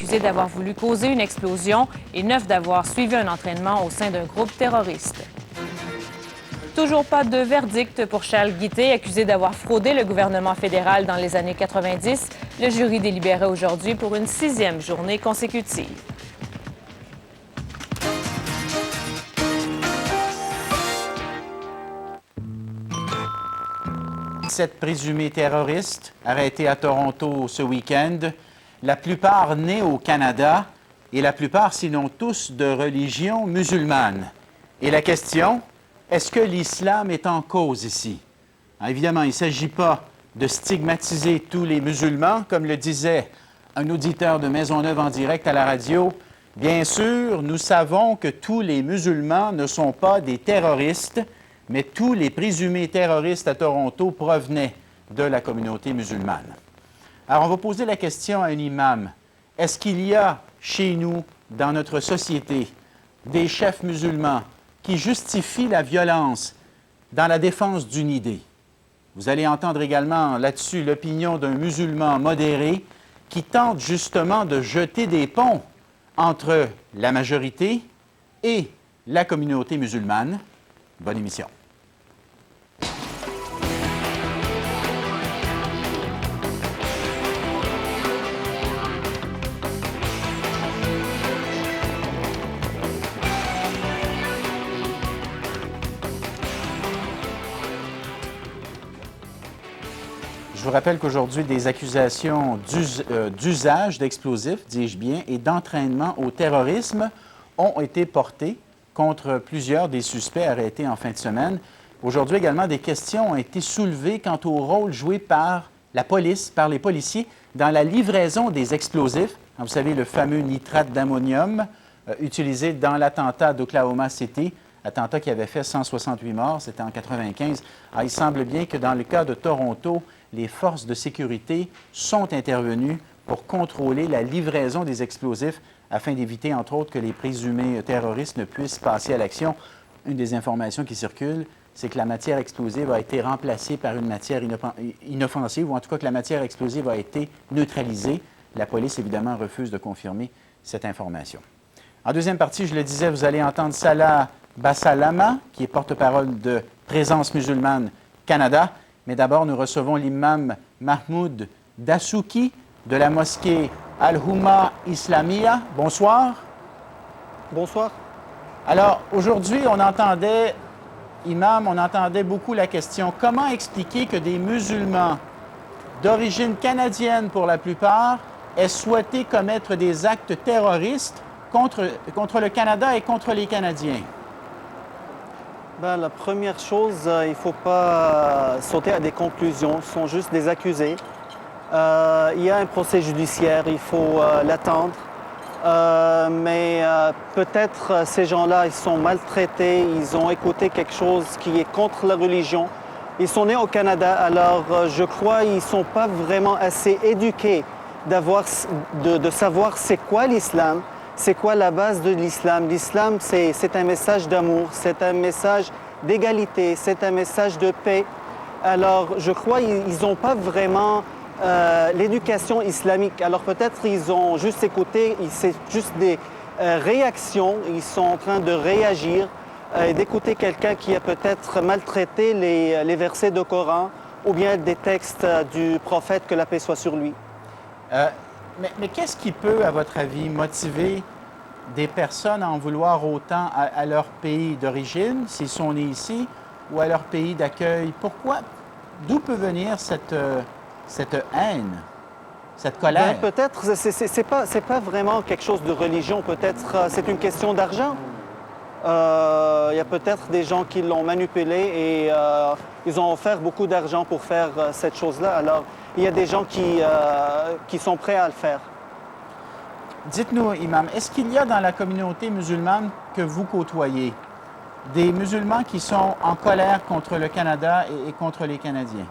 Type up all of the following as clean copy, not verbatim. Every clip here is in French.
accusés d'avoir voulu causer une explosion et 9 d'avoir suivi un entraînement au sein d'un groupe terroriste. Toujours pas de verdict pour Charles Guité, accusé d'avoir fraudé le gouvernement fédéral dans les années 90. Le jury délibérait aujourd'hui pour une 6e journée consécutive. Sept présumés terroristes arrêtés à Toronto ce week-end, la plupart nés au Canada et la plupart, sinon tous, de religion musulmane. Et la question, est-ce que l'islam est en cause ici? Alors, évidemment, il ne s'agit pas de stigmatiser tous les musulmans, comme le disait un auditeur de Maisonneuve en direct à la radio. Bien sûr, nous savons que tous les musulmans ne sont pas des terroristes, mais tous les présumés terroristes à Toronto provenaient de la communauté musulmane. Alors, on va poser la question à un imam. Est-ce qu'il y a chez nous, dans notre société, des chefs musulmans qui justifient la violence dans la défense d'une idée? Vous allez entendre également là-dessus l'opinion d'un musulman modéré qui tente justement de jeter des ponts entre la majorité et la communauté musulmane. Bonne émission. Je vous rappelle qu'aujourd'hui, des accusations d'usage d'explosifs, dis-je bien, et d'entraînement au terrorisme ont été portées contre plusieurs des suspects arrêtés en fin de semaine. Aujourd'hui également, des questions ont été soulevées quant au rôle joué par la police, par les policiers, dans la livraison des explosifs. Vous savez, le fameux nitrate d'ammonium utilisé dans l'attentat d'Oklahoma City, attentat qui avait fait 168 morts, c'était en 1995. Alors, il semble bien que dans le cas de Toronto, les forces de sécurité sont intervenues pour contrôler la livraison des explosifs afin d'éviter, entre autres, que les présumés terroristes ne puissent passer à l'action. Une des informations qui circulent, c'est que la matière explosive a été remplacée par une matière inoffensive, ou en tout cas que la matière explosive a été neutralisée. La police, évidemment, refuse de confirmer cette information. En deuxième partie, je le disais, vous allez entendre Salah Bassalama, qui est porte-parole de Présence musulmane Canada. Mais d'abord, nous recevons l'imam Mahmoud Dassouki de la mosquée Al-Houma Islamia. Bonsoir. Bonsoir. Alors, aujourd'hui, on entendait beaucoup la question, comment expliquer que des musulmans d'origine canadienne, pour la plupart, aient souhaité commettre des actes terroristes contre le Canada et contre les Canadiens? Ben, la première chose, il ne faut pas sauter à des conclusions. Ce sont juste des accusés. Il y a un procès judiciaire, il faut l'attendre. Mais peut-être ces gens-là, ils sont maltraités, ils ont écouté quelque chose qui est contre la religion. Ils sont nés au Canada, alors je crois qu'ils ne sont pas vraiment assez éduqués de savoir c'est quoi l'islam. C'est quoi la base de l'islam? L'islam, c'est un message d'amour, c'est un message d'égalité, c'est un message de paix. Alors, je crois qu'ils n'ont pas vraiment l'éducation islamique. Alors, peut-être ils ont juste écouté, c'est juste des réactions, ils sont en train de réagir et d'écouter quelqu'un qui a peut-être maltraité les versets du Coran ou bien des textes du prophète, que la paix soit sur lui. Mais qu'est-ce qui peut, à votre avis, motiver des personnes à en vouloir autant à leur pays d'origine, s'ils sont nés ici, ou à leur pays d'accueil? Pourquoi? D'où peut venir cette haine, cette colère? Ben, peut-être, c'est pas vraiment quelque chose de religion. Peut-être c'est une question d'argent. Il y a peut-être des gens qui l'ont manipulé et ils ont offert beaucoup d'argent pour faire cette chose-là. Alors, il y a des gens qui sont prêts à le faire. Dites-nous, imam, est-ce qu'il y a dans la communauté musulmane que vous côtoyez des musulmans qui sont en colère contre le Canada et contre les Canadiens?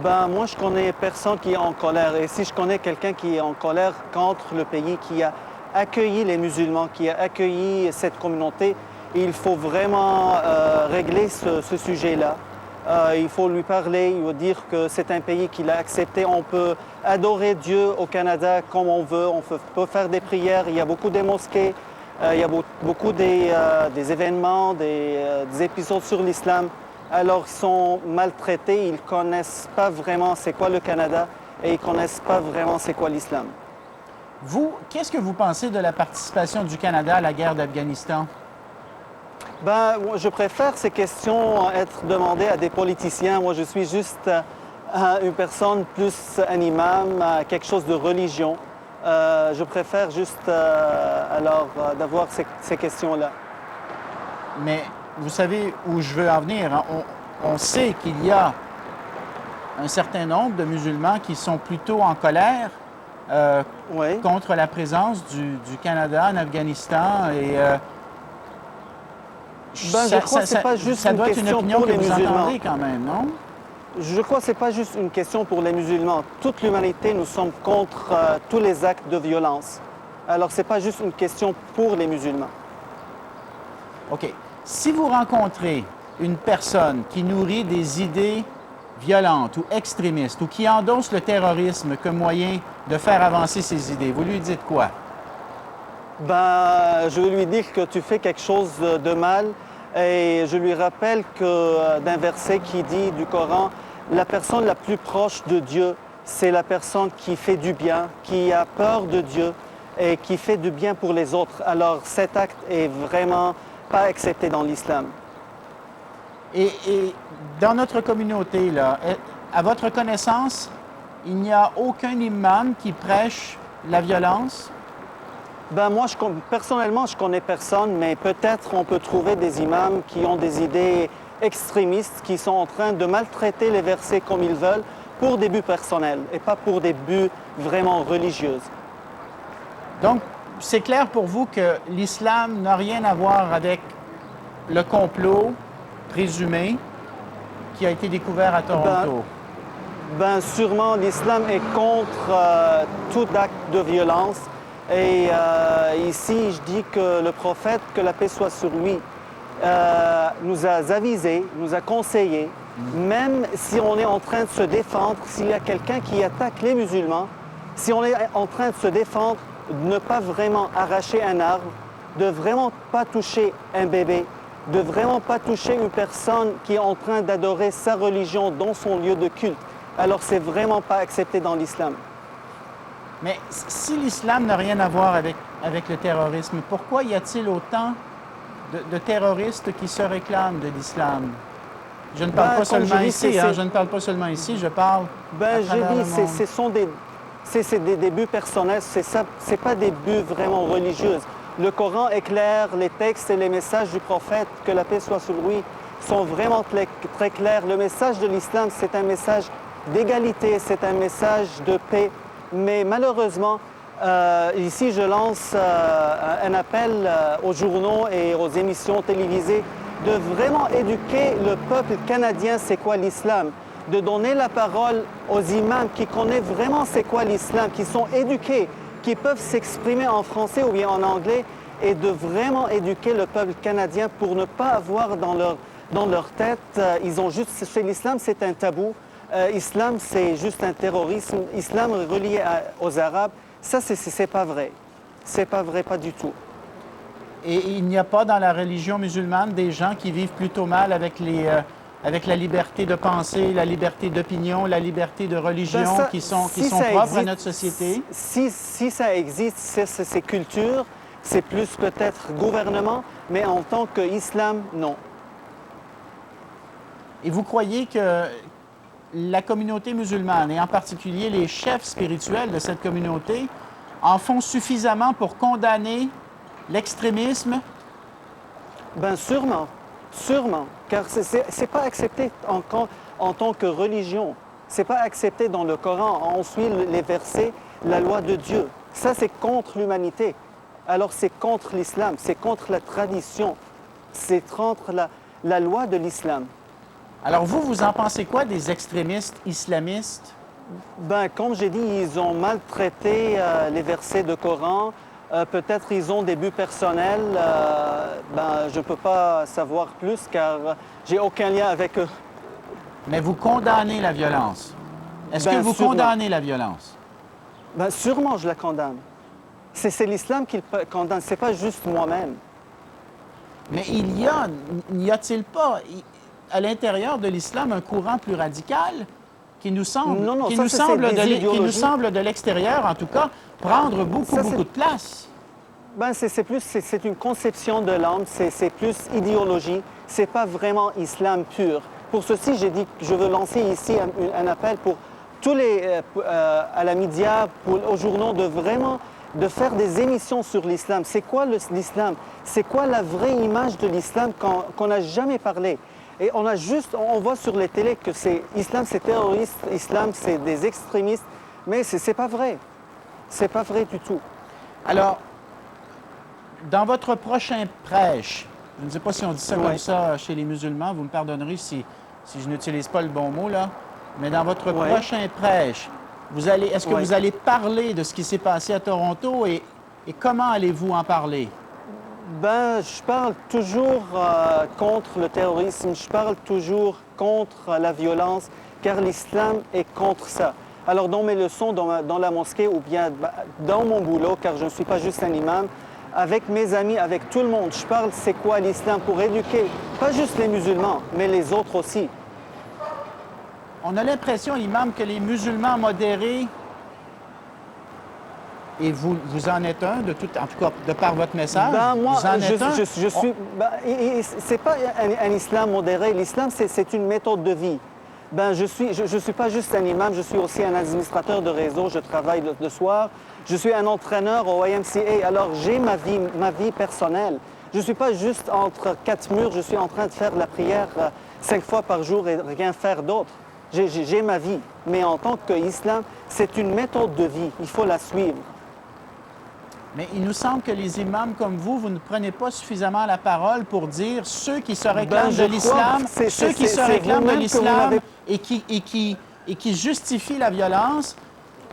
Ben, moi, je connais personne qui est en colère. Et si je connais quelqu'un qui est en colère contre le pays qui a accueilli les musulmans, qui a accueilli cette communauté, il faut vraiment régler ce sujet-là. Il faut lui parler, il faut dire que c'est un pays qu'il a accepté. On peut adorer Dieu au Canada comme on veut, on peut faire des prières, il y a beaucoup de mosquées, il y a beaucoup des événements, des épisodes sur l'islam. Alors ils sont maltraités, ils ne connaissent pas vraiment c'est quoi le Canada et ils ne connaissent pas vraiment c'est quoi l'islam. Vous, qu'est-ce que vous pensez de la participation du Canada à la guerre d'Afghanistan? Ben, moi, je préfère ces questions être demandées à des politiciens. Moi, je suis juste une personne plus un imam, quelque chose de religion. Je préfère juste d'avoir ces questions-là. Mais vous savez où je veux en venir, hein? On sait qu'il y a un certain nombre de musulmans qui sont plutôt en colère Oui. contre la présence du Canada en Afghanistan. Et Je crois que ce n'est pas juste ça une doit être une question opinion pour que les vous musulmans. entendez quand même, non? Je crois que ce n'est pas juste une question pour les musulmans. Toute l'humanité, nous sommes contre tous les actes de violence. Alors, ce n'est pas juste une question pour les musulmans. OK. Si vous rencontrez une personne qui nourrit des idées violentes ou extrémistes ou qui endosse le terrorisme comme moyen de faire avancer ses idées, vous lui dites quoi? Ben, je vais lui dire que tu fais quelque chose de mal et je lui rappelle d'un verset qui dit du Coran, la personne la plus proche de Dieu, c'est la personne qui fait du bien, qui a peur de Dieu et qui fait du bien pour les autres. Alors cet acte est vraiment pas accepté dans l'islam. Et dans notre communauté, là, à votre connaissance, il n'y a aucun imam qui prêche la violence? Ben moi, personnellement, je connais personne, mais peut-être on peut trouver des imams qui ont des idées extrémistes, qui sont en train de maltraiter les versets comme ils veulent pour des buts personnels et pas pour des buts vraiment religieux. Donc, c'est clair pour vous que l'islam n'a rien à voir avec le complot présumé qui a été découvert à Toronto? Ben sûrement, l'islam est contre tout acte de violence. Et ici, je dis que le prophète, que la paix soit sur lui, nous a avisés, nous a conseillés, même si on est en train de se défendre, s'il y a quelqu'un qui attaque les musulmans, si on est en train de se défendre, de ne pas vraiment arracher un arbre, de vraiment pas toucher un bébé, de vraiment pas toucher une personne qui est en train d'adorer sa religion dans son lieu de culte. Alors c'est vraiment pas accepté dans l'islam. Mais si l'islam n'a rien à voir avec le terrorisme, pourquoi y a-t-il autant de terroristes qui se réclament de l'islam? Je ne parle pas seulement ici, hein, je ne parle pas seulement ici, je parle à travers le monde. Ce sont des buts personnels, c'est pas des buts vraiment religieux. Le Coran est clair, les textes et les messages du prophète, que la paix soit sur lui, sont vraiment très clairs. Le message de l'islam, c'est un message d'égalité, c'est un message de paix. Mais malheureusement, ici, je lance un appel aux journaux et aux émissions télévisées de vraiment éduquer le peuple canadien c'est quoi l'islam, de donner la parole aux imams qui connaissent vraiment c'est quoi l'islam, qui sont éduqués, qui peuvent s'exprimer en français ou bien en anglais et de vraiment éduquer le peuple canadien pour ne pas avoir dans leur tête, ils ont juste, chez l'islam c'est un tabou. Islam, c'est juste un terrorisme. Islam relié aux Arabes, ça, c'est pas vrai. C'est pas vrai, pas du tout. Et il n'y a pas dans la religion musulmane des gens qui vivent plutôt mal avec la liberté de penser, la liberté d'opinion, la liberté de religion qui sont propres à notre société? Si ça existe, c'est culture, c'est plus peut-être gouvernement, mais en tant qu'islam, non. Et vous croyez que la communauté musulmane, et en particulier les chefs spirituels de cette communauté, en font suffisamment pour condamner l'extrémisme? Bien sûrement, car c'est pas accepté en tant que religion. C'est pas accepté dans le Coran. On suit les versets, la loi de Dieu. Ça, c'est contre l'humanité. Alors c'est contre l'islam, c'est contre la tradition, c'est contre la loi de l'islam. Alors vous en pensez quoi des extrémistes islamistes? Ben, comme j'ai dit, ils ont maltraité les versets de Coran. Peut-être ils ont des buts personnels. Je ne peux pas savoir plus car j'ai aucun lien avec eux. Mais vous condamnez la violence. Est-ce que vous sûrement. condamnez la violence? Ben, sûrement, je la condamne. C'est l'islam qui le condamne, c'est pas juste moi-même. Mais n'y a-t-il pas à l'intérieur de l'islam un courant plus radical qui nous semble, Non, qui ça, nous c'est semble des de qui nous idéologies. semble de l'extérieur, en tout cas, prendre beaucoup Ça, de place? Ben, c'est une conception de l'âme, c'est plus idéologie, c'est pas vraiment islam pur. Pour ceci, j'ai dit que je veux lancer ici un appel pour tous les, à la média, aux journaux, de faire des émissions sur l'islam. C'est quoi l'islam? C'est quoi la vraie image de l'islam qu'on n'a jamais parlé? Et on voit sur les télés que l'islam c'est terroriste, l'islam c'est des extrémistes, mais c'est pas vrai. C'est pas vrai du tout. Alors, dans votre prochain prêche, je ne sais pas si on dit ça comme ça chez les musulmans, vous me pardonnerez si je n'utilise pas le bon mot, là, mais dans votre prochain prêche, est-ce que vous allez parler de ce qui s'est passé à Toronto et comment allez-vous en parler? Ben, je parle toujours contre le terrorisme, je parle toujours contre la violence, car l'islam est contre ça. Alors, dans mes leçons, dans la mosquée ou bien dans mon boulot, car je ne suis pas juste un imam, avec mes amis, avec tout le monde, je parle c'est quoi l'islam pour éduquer, pas juste les musulmans, mais les autres aussi. On a l'impression, imam, que les musulmans modérés, et vous en êtes un, en tout cas, de par votre message, Ben, moi, vous en êtes un. je suis... Ben, c'est pas un islam modéré. L'islam, c'est une méthode de vie. Ben, je suis pas juste un imam, je suis aussi un administrateur de réseau. Je travaille le soir. Je suis un entraîneur au YMCA. Alors, j'ai ma vie personnelle. Je suis pas juste entre quatre murs. Je suis en train de faire la prière 5 fois par jour et rien faire d'autre. J'ai ma vie. Mais en tant qu'islam, c'est une méthode de vie. Il faut la suivre. Mais il nous semble que les imams comme vous ne prenez pas suffisamment la parole pour dire ceux qui se réclament de l'islam, ceux qui se réclament de l'islam et qui justifient la violence.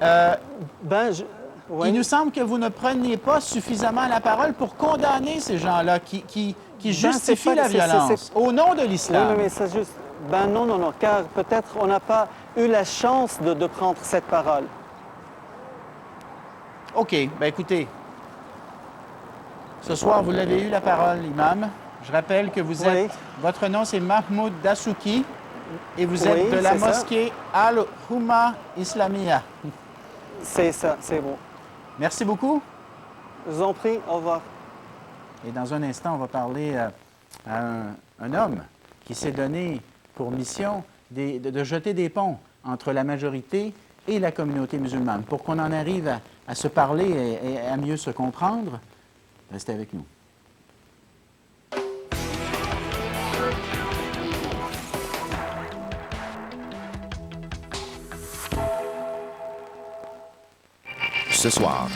Il nous semble que vous ne preniez pas suffisamment la parole pour condamner ces gens-là qui justifient la violence au nom de l'islam. Oui, mais c'est juste... Ben non, car peut-être on n'a pas eu la chance de prendre cette parole. OK, bien écoutez, ce soir, vous l'avez eu la parole, imam. Je rappelle que vous êtes... Votre nom, c'est Mahmoud Dassouki et vous êtes de la mosquée Al-Houma Islamia. C'est ça, c'est bon. Merci beaucoup. Je vous en prie, au revoir. Et dans un instant, on va parler à un homme qui s'est donné pour mission de jeter des ponts entre la majorité et la communauté musulmane. Pour qu'on en arrive à se parler et à mieux se comprendre, restez avec nous. Ce soir,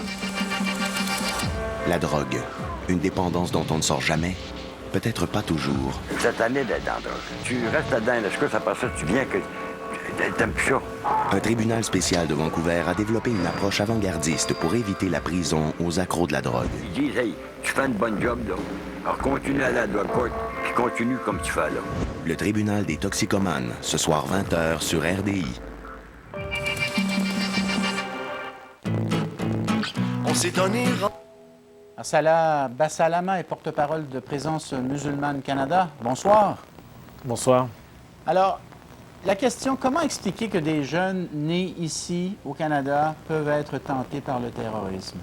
la drogue, une dépendance dont on ne sort jamais, peut-être pas toujours. Cette année d'être dans la drogue. Tu restes là-dedans, là, jusqu'à après ça, tu viens que t'aimes plus ça. Un tribunal spécial de Vancouver a développé une approche avant-gardiste pour éviter la prison aux accros de la drogue. Ils disent, hey, tu fais une bonne job, là. Alors continue à la drogue court, puis continue comme tu fais, là. Le tribunal des toxicomanes, ce soir 20h sur RDI. On s'est donné... Salah Bassalama est porte-parole de Présence musulmane Canada. Bonsoir. Bonsoir. Alors, la question, comment expliquer que des jeunes nés ici, au Canada, peuvent être tentés par le terrorisme?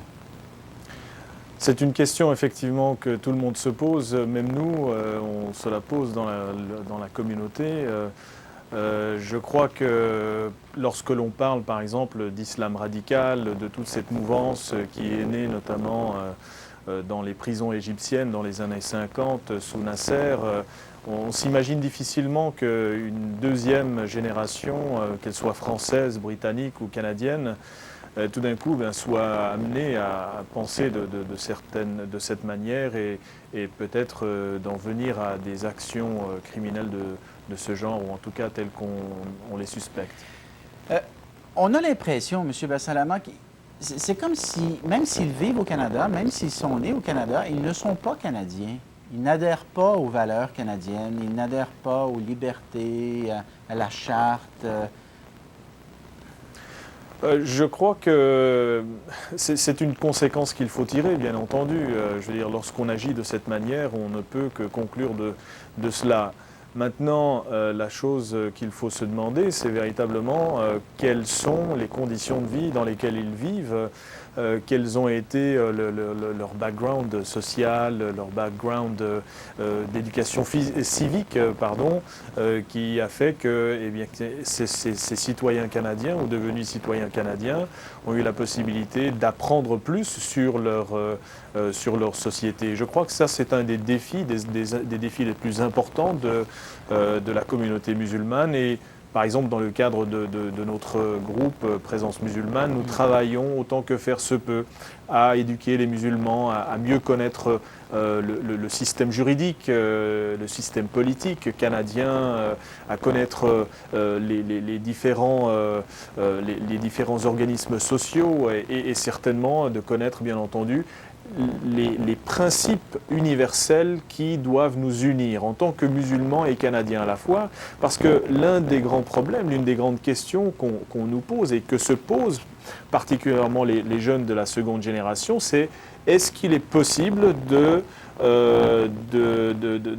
C'est une question, effectivement, que tout le monde se pose. Même nous, on se la pose dans la communauté. Je crois que lorsque l'on parle, par exemple, d'islam radical, de toute cette mouvance qui est née notamment dans les prisons égyptiennes dans les années 50, sous Nasser, on s'imagine difficilement qu'une deuxième génération, qu'elle soit française, britannique ou canadienne, tout d'un coup soit amenée à penser de cette manière et peut-être d'en venir à des actions criminelles de ce genre, ou en tout cas telles qu'on les suspecte. On a l'impression, M. Bassalama, c'est comme si, même s'ils vivent au Canada, même s'ils sont nés au Canada, ils ne sont pas Canadiens. ils n'adhèrent pas aux valeurs canadiennes, ils n'adhèrent pas aux libertés, à la charte. Je crois que c'est une conséquence qu'il faut tirer, bien entendu. Je veux dire, lorsqu'on agit de cette manière, on ne peut que conclure de cela. Maintenant, la chose qu'il faut se demander, c'est véritablement quelles sont les conditions de vie dans lesquelles ils vivent, quels ont été leur background social, leur background d'éducation civique, qui a fait que, eh bien, ces citoyens canadiens ou devenus citoyens canadiens ont eu la possibilité d'apprendre plus sur leur société. Je crois que ça, c'est un des défis, des défis les plus importants de la communauté musulmane. Et par exemple, dans le cadre de notre groupe Présence musulmane, nous travaillons autant que faire se peut à éduquer les musulmans, à mieux connaître le système juridique, le système politique canadien, à connaître les différents organismes sociaux et certainement de connaître, bien entendu, les principes universels qui doivent nous unir en tant que musulmans et canadiens à la fois, parce que l'un des grands problèmes, l'une des grandes questions qu'on nous pose et que se posent particulièrement les jeunes de la seconde génération, c'est est-ce qu'il est possible de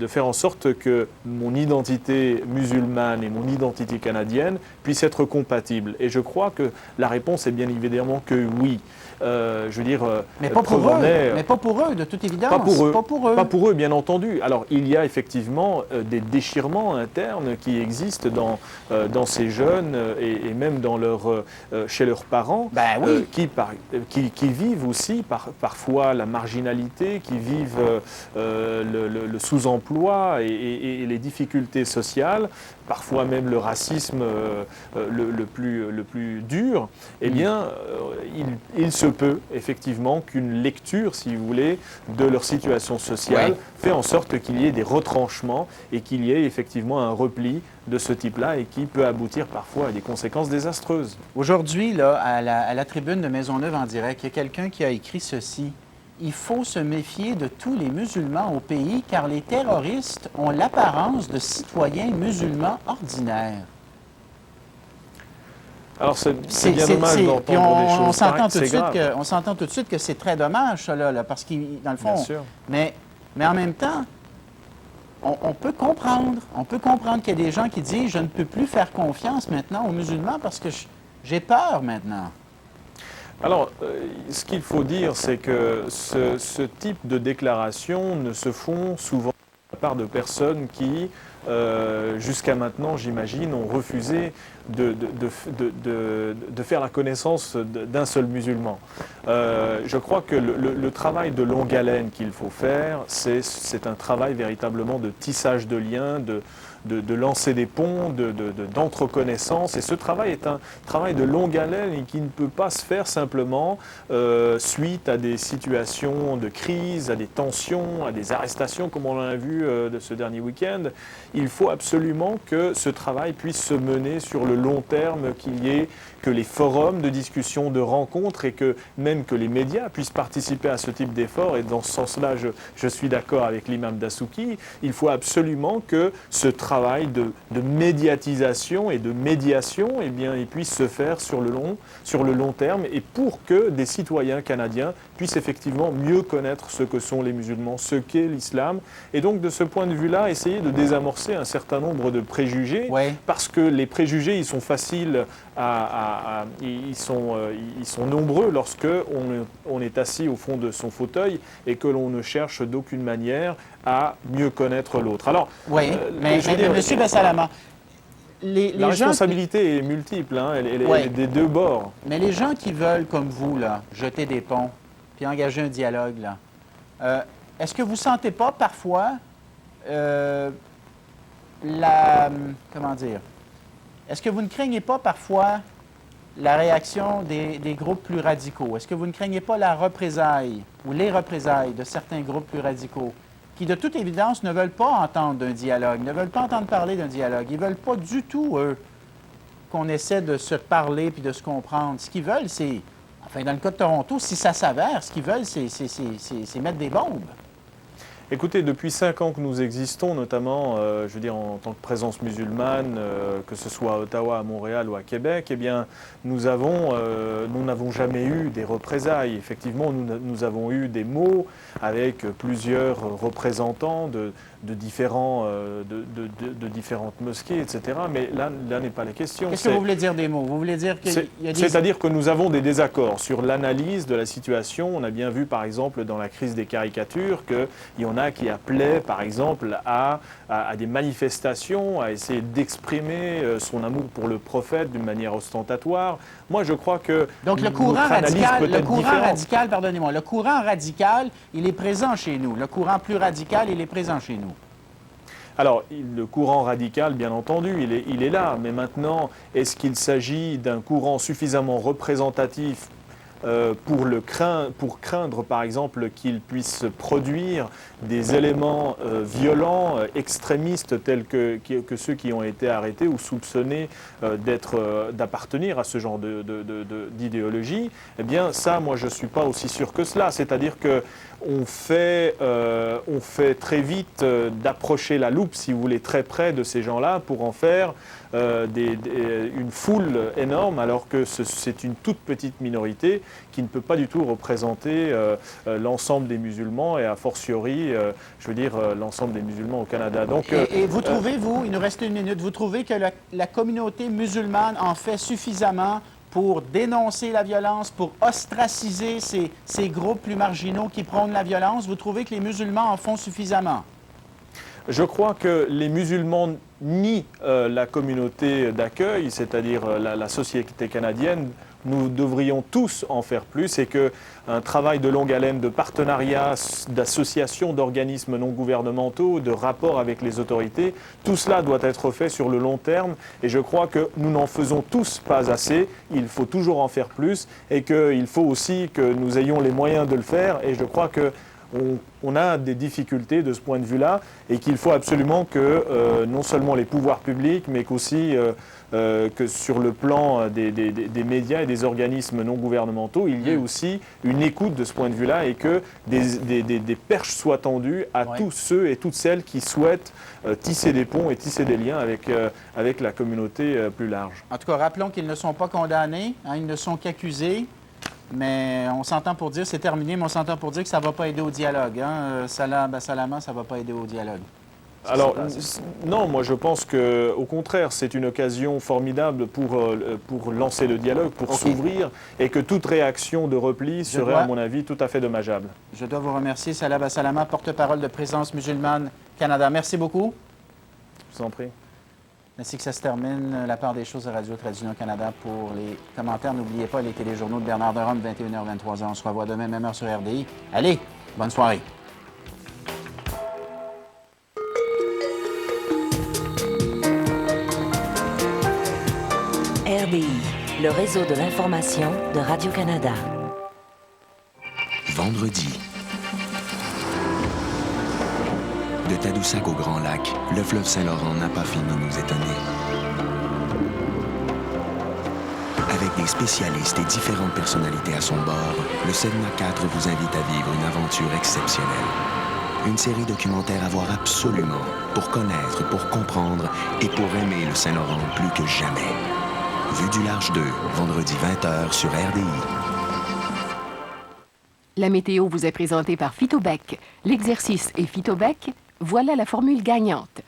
faire en sorte que mon identité musulmane et mon identité canadienne puissent être compatibles. Et je crois que la réponse est bien évidemment que oui. Je veux dire, mais pas pour eux, mais pas pour eux, de toute évidence. Pas pour eux, pas pour eux. Pas pour eux, bien entendu. Alors, il y a effectivement des déchirements internes qui existent dans ces jeunes et même chez leurs parents, ben oui. qui vivent aussi parfois la marginalité, qui vivent le sous-emploi et les difficultés sociales, parfois même le racisme le plus dur. Eh bien, il se peut effectivement qu'une lecture, si vous voulez, de leur situation sociale fait en sorte qu'il y ait des retranchements et qu'il y ait effectivement un repli de ce type-là et qui peut aboutir parfois à des conséquences désastreuses. Aujourd'hui, là, à la tribune de Maisonneuve en direct, il y a quelqu'un qui a écrit ceci. Il faut se méfier de tous les musulmans au pays car les terroristes ont l'apparence de citoyens musulmans ordinaires. Alors, c'est bien dommage d'entendre des choses pareilles, on s'entend tout de suite que c'est très dommage, ça, là, parce qu'il, dans le fond... Bien sûr. Mais en même temps, on peut comprendre. On peut comprendre qu'il y a des gens qui disent « Je ne peux plus faire confiance maintenant aux musulmans parce que j'ai peur maintenant. » Alors, ce qu'il faut dire, c'est que ce type de déclarations ne se font souvent de la part de personnes qui, jusqu'à maintenant, j'imagine, ont refusé de faire la connaissance d'un seul musulman. Je crois que le travail de longue haleine qu'il faut faire, c'est un travail véritablement de tissage de liens, de lancer des ponts, d'entreconnaissance. Et ce travail est un travail de longue haleine et qui ne peut pas se faire simplement suite à des situations de crise, à des tensions, à des arrestations, comme on l'a vu de ce dernier week-end. Il faut absolument que ce travail puisse se mener sur le long terme, que les forums de discussion, de rencontres et que même que les médias puissent participer à ce type d'effort. Et dans ce sens-là, je suis d'accord avec l'imam Dasuki. Il faut absolument que ce travail de médiatisation et de médiation, eh bien, il puisse se faire sur le long terme et pour que des citoyens canadiens puissent effectivement mieux connaître ce que sont les musulmans, ce qu'est l'islam. Et donc, de ce point de vue-là, essayer de désamorcer un certain nombre de préjugés, parce que les préjugés, ils sont faciles ils sont nombreux lorsque on est assis au fond de son fauteuil et que l'on ne cherche d'aucune manière à mieux connaître l'autre. Alors, mais M. Bessalama, la responsabilité est multiple, hein, elle est des deux bords. Mais les gens qui veulent, comme vous, là, jeter des ponts puis engager un dialogue, là, est-ce que vous ne sentez pas parfois comment dire? Est-ce que vous ne craignez pas parfois la réaction des groupes plus radicaux? Est-ce que vous ne craignez pas la représaille ou les représailles de certains groupes plus radicaux qui, de toute évidence, ne veulent pas entendre d'un dialogue, ne veulent pas entendre parler d'un dialogue? Ils ne veulent pas du tout, eux, qu'on essaie de se parler puis de se comprendre. Ce qu'ils veulent, c'est, enfin, dans le cas de Toronto, si ça s'avère, ce qu'ils veulent, c'est mettre des bombes. Écoutez, depuis 5 ans que nous existons, notamment, je veux dire, en tant que présence musulmane, que ce soit à Ottawa, à Montréal ou à Québec, eh bien, nous n'avons jamais eu des représailles. Effectivement, nous avons eu des mots avec plusieurs représentants de différentes mosquées, etc. Mais là n'est pas la question. Qu'est-ce que vous voulez dire des mots? Vous voulez dire qu'il y a des... C'est-à-dire que nous avons des désaccords sur l'analyse de la situation. On a bien vu, par exemple, dans la crise des caricatures, qu'il y en a qui appelaient, par exemple, à des manifestations, à essayer d'exprimer son amour pour le prophète d'une manière ostentatoire. Moi, je crois que Donc le courant radical, pardonnez-moi, le courant radical, il est présent chez nous. Le courant plus radical, il est présent chez nous. Alors, le courant radical, bien entendu, il est là. Mais maintenant, est-ce qu'il s'agit d'un courant suffisamment représentatif pour craindre, par exemple, qu'il puisse produire des éléments violents, extrémistes, tels que ceux qui ont été arrêtés ou soupçonnés d'appartenir à ce genre d'idéologie? Eh bien, ça, moi, je ne suis pas aussi sûr que cela. C'est-à-dire que on fait très vite d'approcher la loupe, si vous voulez, très près de ces gens-là pour en faire une foule énorme, alors que c'est une toute petite minorité qui ne peut pas du tout représenter l'ensemble des musulmans et a fortiori, je veux dire, l'ensemble des musulmans au Canada. Donc, et vous trouvez, il nous reste 1 minute, vous trouvez que la communauté musulmane en fait suffisamment pour dénoncer la violence, pour ostraciser ces groupes plus marginaux qui prônent la violence? Vous trouvez que les musulmans en font suffisamment? Je crois que les musulmans nient la communauté d'accueil, c'est-à-dire la société canadienne. Nous devrions tous en faire plus et qu'un travail de longue haleine de partenariat, d'associations, d'organismes non gouvernementaux, de rapports avec les autorités, tout cela doit être fait sur le long terme et je crois que nous n'en faisons tous pas assez, il faut toujours en faire plus et qu'il faut aussi que nous ayons les moyens de le faire et je crois que on a des difficultés de ce point de vue-là et qu'il faut absolument que non seulement les pouvoirs publics, mais qu'aussi que sur le plan des médias et des organismes non gouvernementaux, il y ait aussi une écoute de ce point de vue-là et que des perches soient tendues à tous ceux et toutes celles qui souhaitent tisser des ponts et tisser des liens avec la communauté plus large. En tout cas, rappelons qu'ils ne sont pas condamnés, hein, ils ne sont qu'accusés. Mais on s'entend pour dire, c'est terminé, mais on s'entend pour dire que ça ne va pas aider au dialogue. Hein? Salam, Salama, ça ne va pas aider au dialogue. Alors, non, moi je pense qu'au contraire, c'est une occasion formidable pour lancer le dialogue, pour s'ouvrir, et que toute réaction de repli serait, à mon avis, tout à fait dommageable. Je dois vous remercier, Salam Salama, porte-parole de Présence musulmane Canada. Merci beaucoup. Je vous en prie. Ainsi que ça se termine la part des choses à Radio-Tradition Canada pour les commentaires. N'oubliez pas les téléjournaux de Bernard de Rome, 21h, 23h. On se revoit demain, même heure sur RDI. Allez, bonne soirée. RDI, le réseau de l'information de Radio-Canada. Vendredi. De Tadoussac au Grand Lac, le fleuve Saint-Laurent n'a pas fini de nous étonner. Avec des spécialistes et différentes personnalités à son bord, le Sedna 4 vous invite à vivre une aventure exceptionnelle. Une série documentaire à voir absolument pour connaître, pour comprendre et pour aimer le Saint-Laurent plus que jamais. Vue du Large 2, vendredi 20h sur RDI. La météo vous est présentée par Phytobec. L'exercice et Phytobec, voilà la formule gagnante.